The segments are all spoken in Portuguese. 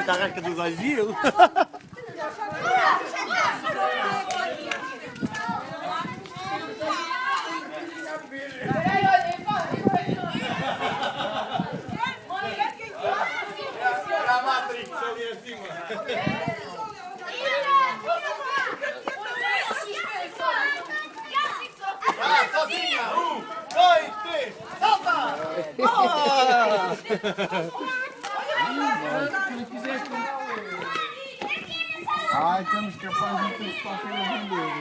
Está a rasca dos olhos. A Matrix ali acima. Sozinha! 2, 3, salta! Boa! Ai, estamos capazes de ter qualquer a vender.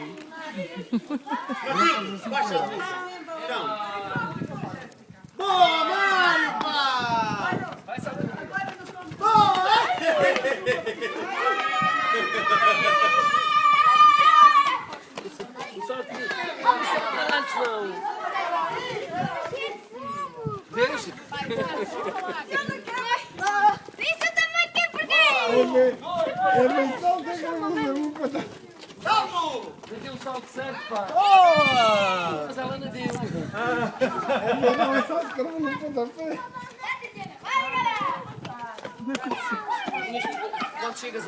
Baixa a luz. Então. Boa, Mário, pá! Boa! Deixa. Isso eu também quero perder! É bem só o que é que eu vou fazer? Salto! Eu dei um salto certo, pá. Boa! Mas ela não deu. Não é só o que eu não vou pontapé. Vai, galera! Quando chegas